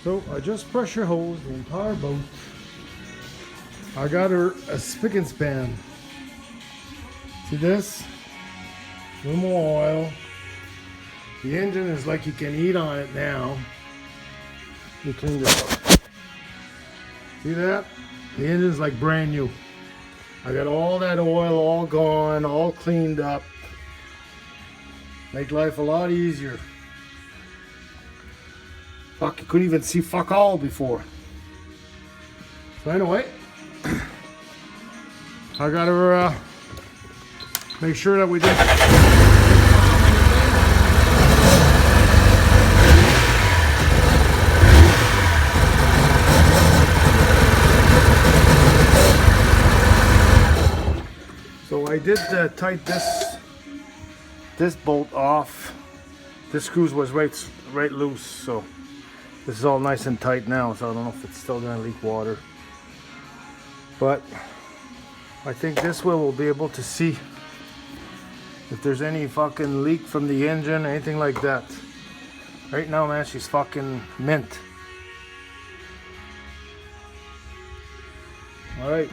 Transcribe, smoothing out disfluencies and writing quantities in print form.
So I just pressure hosed the entire boat. I got her a spick and span. See this? A little more oil. The engine is like you can eat on it now. You clean this up. See that? The engine's like brand new. I got all that oil all gone, all cleaned up. Make life a lot easier. Fuck, you couldn't even see fuck all before. So anyway, I gotta make sure that we did. So I did tight this bolt off. This screw was right loose, so this is all nice and tight now. So I don't know if it's still gonna leak water, but I think this way we'll be able to see if there's any fucking leak from the engine, anything like that. Right now, man, she's fucking mint. All right.